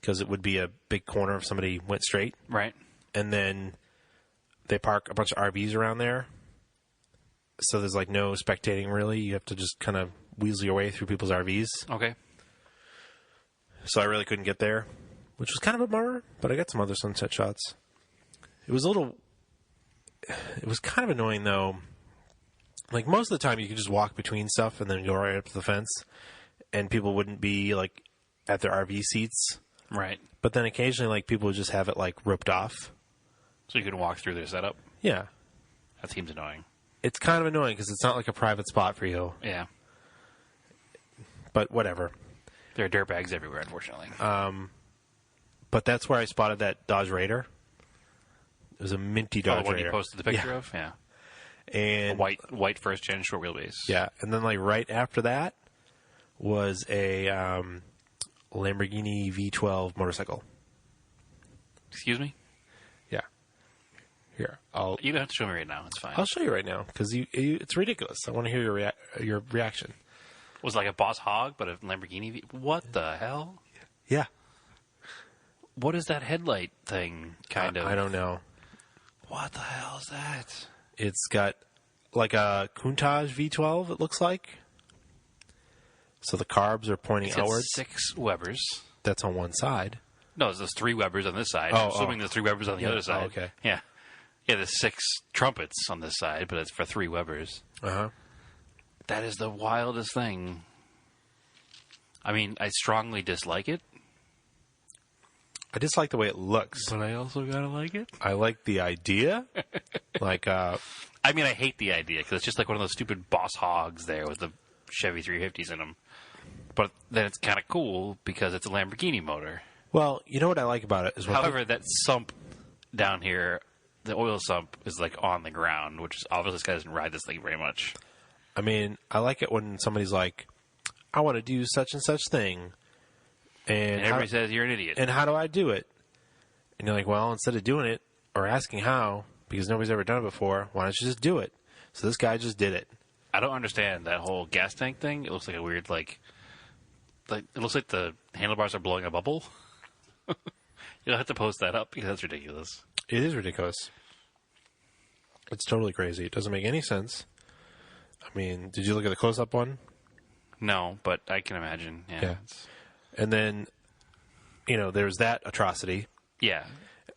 because it would be a big corner if somebody went straight. Right. And then they park a bunch of RVs around there, so there's like no spectating really. You have to just kind of weasel your way through people's RVs. Okay. So I really couldn't get there, which was kind of a bummer, but I got some other sunset shots. It was kind of annoying, though. Like, most of the time, you could just walk between stuff and then go right up to the fence, and people wouldn't be, like, at their RV seats. Right. But then occasionally, like, people would just have it, like, roped off. So you can walk through their setup? Yeah. That seems annoying. It's kind of annoying because it's not like a private spot for you. Yeah. But whatever. There are dirtbags everywhere, unfortunately. But that's where I spotted that Dodge Raider. It was a minty Dodge the one Raider. you posted the picture of? Yeah. And A white first-gen short wheelbase. yeah, and then like right after that was a Lamborghini V12 motorcycle. Excuse me? Yeah. Here, You don't have to show me right now. It's fine. I'll show you right now because it's ridiculous. I want to hear your reaction. Was it like a Boss Hog, but a Lamborghini? What the hell? Yeah. What is that headlight thing, kind of? I don't know. What the hell is that? It's got like a Countach V12, it looks like. So the carbs are pointing It's got outwards. 6 Webers. That's on one side. No, there's 3 Webers on this side. Oh, I'm assuming there's 3 Webers on the Yeah, other side. oh, okay. Yeah. Yeah, there's 6 trumpets on this side, but it's for 3 Webers. Uh-huh. That is the wildest thing. I mean, I strongly dislike it. I just like the way it looks. But I also gotta like it. I like the idea. Like, I mean, I hate the idea, because it's just like one of those stupid Boss Hogs there with the Chevy 350s in them. But then it's kind of cool, because it's a Lamborghini motor. well, you know what I like about it is when However, that sump down here, the oil sump, is like on the ground, which is obviously this guy doesn't ride this thing very much. I mean, I like it when somebody's like, I want to do such and such thing. And everybody says you're an idiot. And how do I do it? And you're like, well, instead of doing it or asking how, because nobody's ever done it before, why don't you just do it? So this guy just did it. I don't understand that whole gas tank thing. It looks like a weird, like it looks like the handlebars are blowing a bubble. You'll have to post that up, because that's ridiculous. It is ridiculous. It's totally crazy. It doesn't make any sense. I mean, did you look at the close-up one? No, but I can imagine. Yeah. And then, there's that atrocity. Yeah.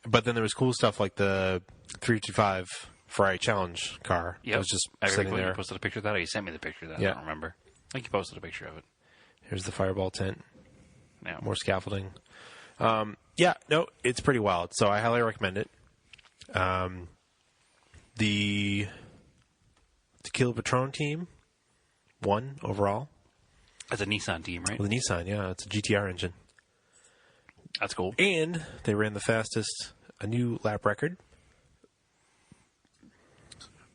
But then there was cool stuff like the 325 Ferrari Challenge car. Yep. It was just I sitting remember there. you posted a picture of that, or you sent me the picture of that. Yeah. I don't remember. I think you posted a picture of it. Here's the Fireball tent. Yeah. More scaffolding. It's pretty wild. So I highly recommend it. The Tequila Patron team won overall. That's a Nissan team, right? With a Nissan, yeah. It's a GTR engine. That's cool. And they ran the fastest, a new lap record.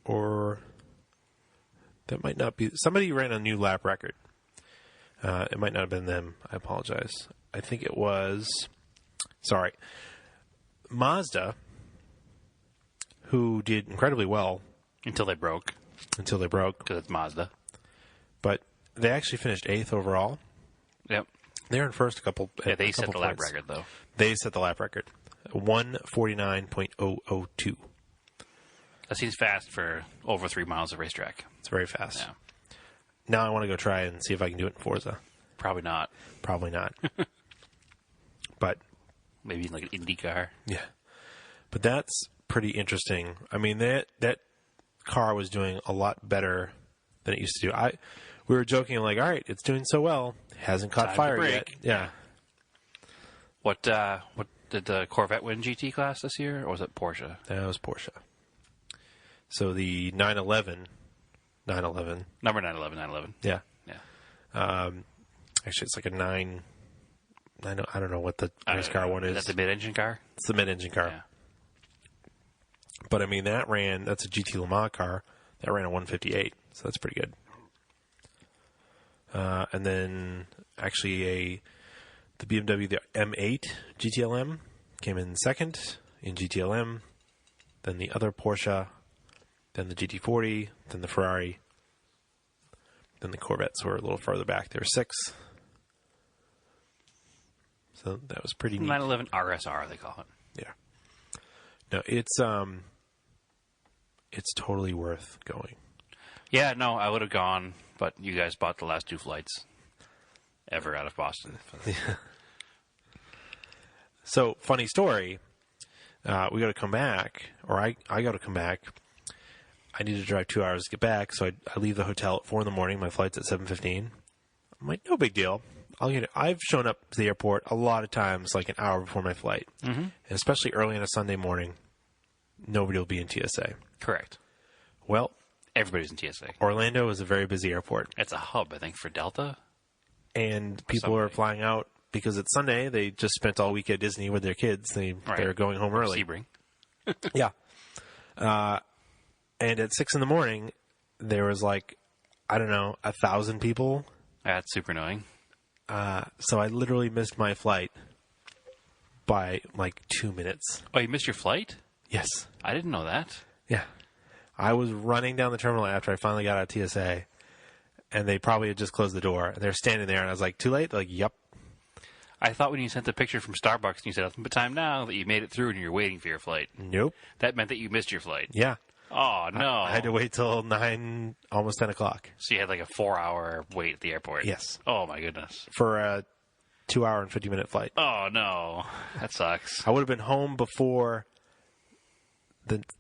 Or that might not be. Somebody ran a new lap record. It might not have been them. I apologize. I think it was. Sorry. Mazda, who did incredibly well. Until they broke. Because it's Mazda. But they actually finished 8th overall. Yep. They were in first a couple. Yeah, they a set couple the lap points. record, though. They set the lap record. 1:49.002. That seems fast for over 3 miles of racetrack. It's very fast. Yeah. Now I want to go try and see if I can do it in Forza. Probably not. Probably not. But Maybe like an Indy car. yeah. But that's pretty interesting. I mean, that car was doing a lot better than it used to do. We were joking like, all right, it's doing so well, hasn't caught Time to fire break. yet. Yeah. What did the Corvette win GT class this year, or was it Porsche? That was Porsche. So the 911. Number 911. Yeah. Yeah. Actually, it's like a 9. I don't know what the race car one is. Is that the mid-engine car? It's the mid-engine car. Yeah. But I mean, that's a GT Le Mans car. That ran a 158, so that's pretty good. And then actually the BMW, the M8 GTLM came in second in GTLM. Then the other Porsche, then the GT40, then the Ferrari, then the Corvettes were a little further back. They were sixth. So that was pretty neat. 911 RSR, they call it. Yeah. No, it's totally worth going. Yeah, no, I would have gone, but you guys bought the last 2 flights ever out of Boston. So, funny story. We got to come back, or I got to come back. I need to drive 2 hours to get back, so I leave the hotel at 4 in the morning. My flight's at 7:15. I'm like, no big deal. I'll get it. I've shown up to the airport a lot of times, like an hour before my flight, and especially early on a Sunday morning. Nobody will be in TSA. Correct. Well, everybody's in TSA. Orlando is a very busy airport. It's a hub, I think, for Delta. And people are flying out because it's Sunday. They just spent all week at Disney with their kids. They're going home early. Sebring. Yeah. And at 6 in the morning, there was 1,000 people. That's super annoying. So I literally missed my flight by 2 minutes. Oh, you missed your flight? Yes. I didn't know that. Yeah. I was running down the terminal after I finally got out of TSA, and they probably had just closed the door. They're standing there, and I was like, too late? They're like, yep. I thought when you sent the picture from Starbucks and you said, nothing but time now, that you made it through and you're waiting for your flight. Nope. That meant that you missed your flight. Yeah. Oh, no. I had to wait till 9, almost 10 o'clock. So you had a 4-hour wait at the airport? Yes. Oh, my goodness. For a 2 hour and 50-minute flight. Oh, no. That sucks. I would have been home before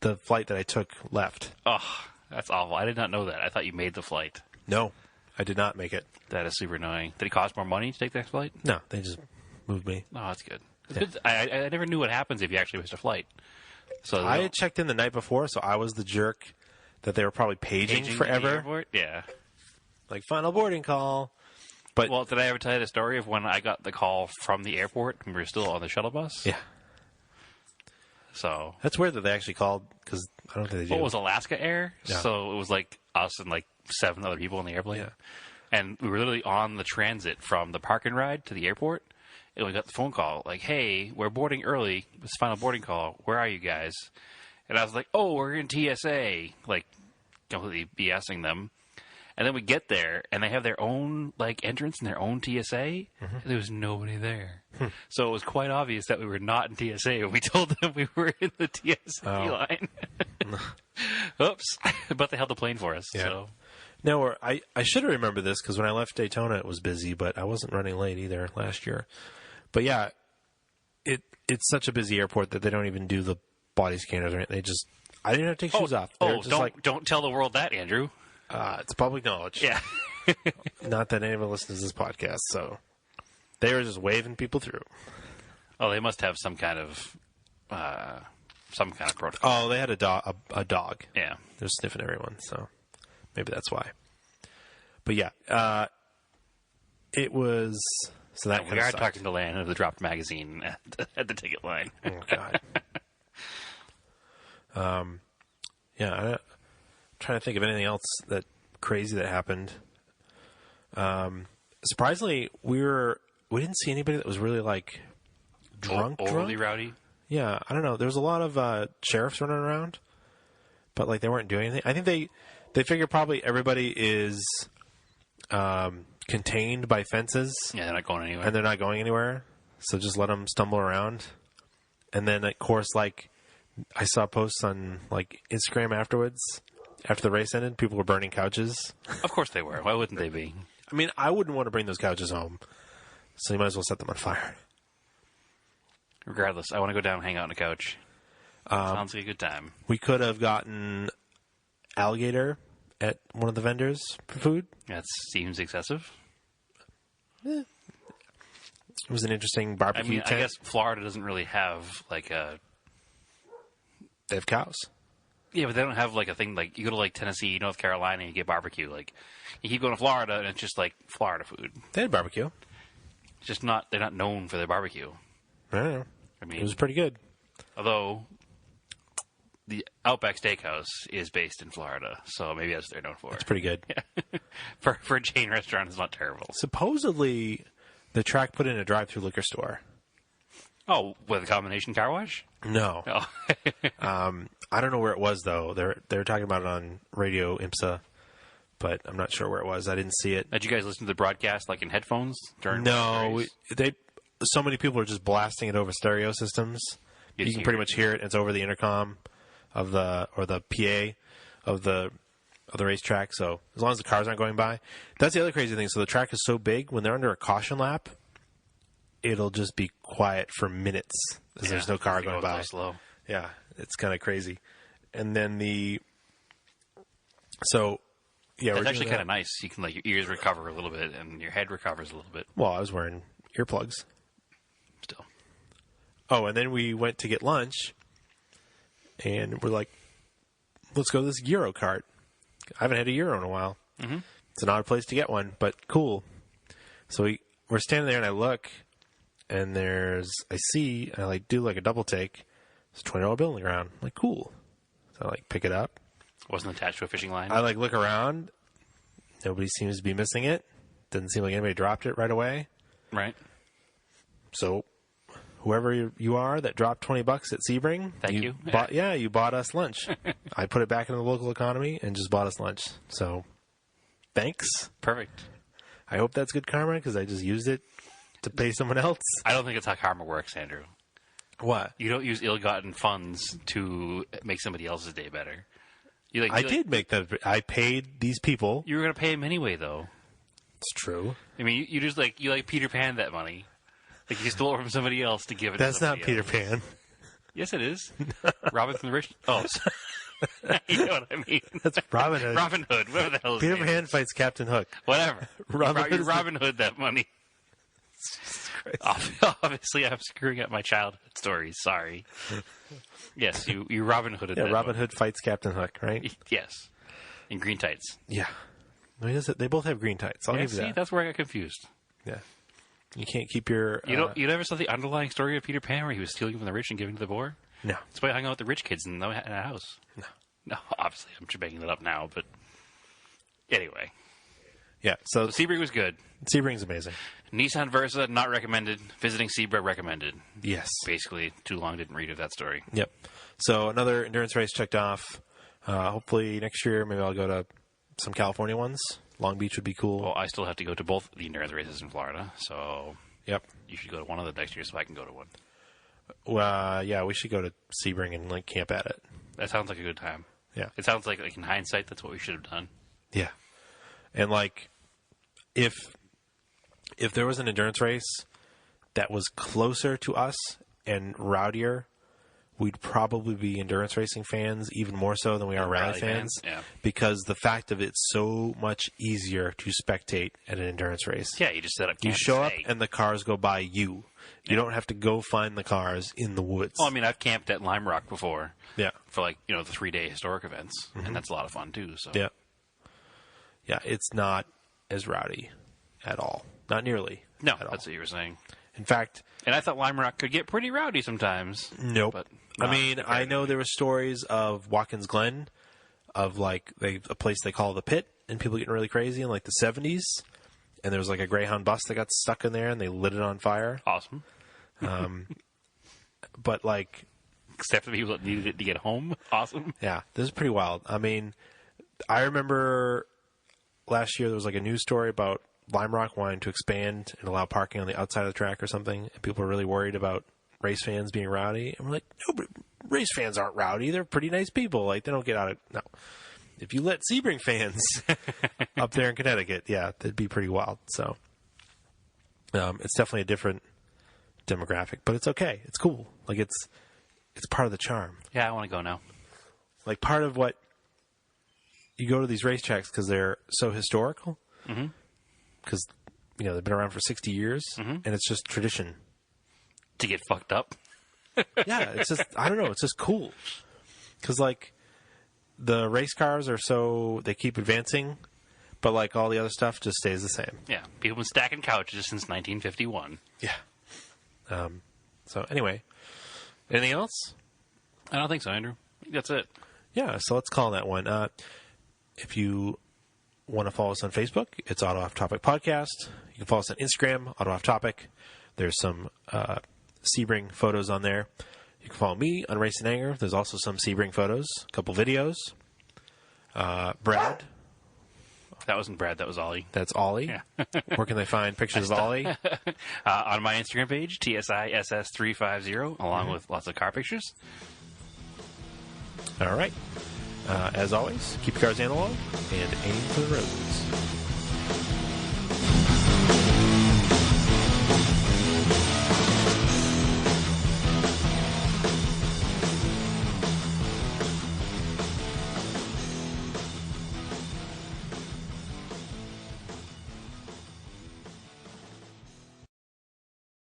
the flight that I took left. Oh, that's awful. I did not know that. I thought you made the flight. No, I did not make it. That is super annoying. Did it cost more money to take that flight? No, they just moved me. Oh, that's good. Good. I never knew what happens if you actually missed a flight. So I had checked in the night before, so I was the jerk that they were probably paging forever. Yeah. Final boarding call. But well, did I ever tell you the story of when I got the call from the airport and we were still on the shuttle bus? Yeah. So that's weird that they actually called, because I don't think they do. Well, it was Alaska Air, yeah. So it was us and 7 other people in the airplane. Yeah. And we were literally on the transit from the park and ride to the airport. And we got the phone call, hey, we're boarding early. It's final boarding call. Where are you guys? And I was like, oh, we're in TSA. Completely BSing them. And then we get there, and they have their own, entrance and their own TSA. Mm-hmm. And there was nobody there. So it was quite obvious that we were not in TSA. We told them we were in the TSA line. Oops. But they held the plane for us. Yeah. So. No, I should have remembered this, because when I left Daytona, it was busy, but I wasn't running late either last year. But yeah, it's such a busy airport that they don't even do the body scanners. Right? I didn't have to take shoes off. Don't tell the world that, Andrew. It's public knowledge. Yeah. Not that anyone listens to this podcast, so they were just waving people through. Oh, they must have some kind of protocol. Oh, they had a dog. Yeah. They're sniffing everyone, so maybe that's why. But yeah, it was. So that we are talking to Lan of the Dropped magazine at the ticket line. Oh God. Yeah, I'm trying to think of anything else that crazy that happened. Surprisingly, we didn't see anybody that was really drunk. Overly rowdy. Yeah, I don't know. There was a lot of sheriffs running around, but they weren't doing anything. I think they figure probably everybody is contained by fences. Yeah, they're not going anywhere. And they're not going anywhere. So just let them stumble around. And then, of course, I saw posts on Instagram afterwards. After the race ended, people were burning couches. Of course they were. Why wouldn't they be? I mean, I wouldn't want to bring those couches home. So you might as well set them on fire. Regardless, I want to go down and hang out on a couch. Sounds like a good time. We could have gotten alligator at one of the vendors for food. That seems excessive. It was an interesting barbecue tent. I guess Florida doesn't really have They have cows. Yeah, but they don't have a thing you go to Tennessee, North Carolina, and you get barbecue. You keep going to Florida, and it's just Florida food. They had barbecue. It's just they're not known for their barbecue. I don't know. It was pretty good. Although the Outback Steakhouse is based in Florida, so maybe that's what they're known for. It's pretty good. Yeah. for a chain restaurant, it's not terrible. Supposedly, the track put in a drive-through liquor store. Oh, with a combination car wash? No. Oh. I don't know where it was, though. They were talking about it on Radio IMSA, but I'm not sure where it was. I didn't see it. Did you guys listen to the broadcast in headphones during? No, so many people are just blasting it over stereo systems. You can pretty much hear it. It's over the intercom of the PA of the racetrack. So as long as the cars aren't going by, that's the other crazy thing. So the track is so big when they're under a caution lap, it'll just be quiet for minutes because there's no car going by. Slow. Yeah, it's kind of crazy. And then That's actually kind of nice. You can your ears recover a little bit and your head recovers a little bit. Well, I was wearing earplugs. Still. Oh, and then we went to get lunch, and we're like, let's go to this Euro cart. I haven't had a Euro in a while. Mm-hmm. It's an odd place to get one, but cool. So we're standing there, and I look, and I see, and I do a double take. It's a $20 bill on the ground. I'm like, cool. So I pick it up. Wasn't attached to a fishing line. I look around. Nobody seems to be missing it. Doesn't seem like anybody dropped it right away. Right. So whoever you are that dropped $20 at Sebring, thank you. You bought us lunch. I put it back into the local economy and just bought us lunch. So thanks. Perfect. I hope that's good karma because I just used it to pay someone else. I don't think it's how karma works, Andrew. What? You don't use ill-gotten funds to make somebody else's day better. I did make that. I paid these people. You were going to pay them anyway, though. It's true. I mean, you just you Peter Pan that money. You stole it from somebody else to give it. That's to somebody not Peter else. Pan. Yes, it is. Robin from the Rich. Oh, you know what I mean. That's Robin Hood. Robin Hood. Whatever the hell. Peter Pan fights Captain Hook. Whatever. Robin Hood that money. Obviously, I'm screwing up my childhood stories. Sorry. Yes, you Robin Hooded. Yeah, that Robin one. Hood fights Captain Hook, right? Yes, in green tights. Yeah, they both have green tights. I'll give you that. That's where I got confused. Yeah, you can't keep your. You never saw the underlying story of Peter Pan where he was stealing from the rich and giving to the poor. No, that's why I hung out with the rich kids in a house. No. Obviously, I'm just making it up now, but anyway. Yeah, so Sebring was good. Sebring's amazing. Nissan Versa, not recommended. Visiting Sebring, recommended. Yes. Basically, too long, didn't read of that story. Yep. So another endurance race checked off. Hopefully next year, maybe I'll go to some California ones. Long Beach would be cool. Well, I still have to go to both the endurance races in Florida, so yep. You should go to one of them next year so I can go to one. Yeah, we should go to Sebring and camp at it. That sounds like a good time. Yeah. It sounds like in hindsight, that's what we should have done. Yeah. And if there was an endurance race that was closer to us and rowdier, we'd probably be endurance racing fans even more so than we are rally fans. Yeah. Because the fact of it's so much easier to spectate at an endurance race. Yeah, you just set up camp. You show up and the cars go by you. You don't have to go find the cars in the woods. Well, I mean, I've camped at Lime Rock before. Yeah. For the 3-day historic events, and that's a lot of fun too. So. Yeah. Yeah, it's not as rowdy at all. Not nearly. No, that's what you were saying. In fact... And I thought Lime Rock could get pretty rowdy sometimes. Nope. But I know there were stories of Watkins Glen, of a place they call the Pit, and people getting really crazy in the 70s. And there was a Greyhound bus that got stuck in there, and they lit it on fire. Awesome. But except for the people that needed it to get home. Awesome. Yeah, this is pretty wild. I mean, I remember last year there was a news story about Lime Rock wanting to expand and allow parking on the outside of the track or something, and people were really worried about race fans being rowdy. And we're like, no, but race fans aren't rowdy. They're pretty nice people. They don't get out of... No. If you let Sebring fans up there in Connecticut, yeah, that'd be pretty wild. So it's definitely a different demographic, but it's okay. It's cool. It's part of the charm. Yeah, I want to go now. Part of what... You go to these racetracks because they're so historical. Mm-hmm. Because, they've been around for 60 years, and it's just tradition. To get fucked up? Yeah, it's just, I don't know, it's just cool. Because, the race cars are they keep advancing, but, all the other stuff just stays the same. Yeah, people have been stacking couches since 1951. Yeah. So, anyway, anything else? I don't think so, Andrew. I think that's it. Yeah, so let's call that one. If you want to follow us on Facebook, it's Auto Off Topic Podcast. You can follow us on Instagram, Auto Off Topic. There's some Sebring photos on there. You can follow me on Race and Anger. There's also some Sebring photos, a couple videos. Brad. That wasn't Brad, that was Ollie. That's Ollie. Yeah. Where can they find pictures of Ollie? On my Instagram page, TSISS350, along with lots of car pictures. All right. As always, keep your cars analog and aim for the roads.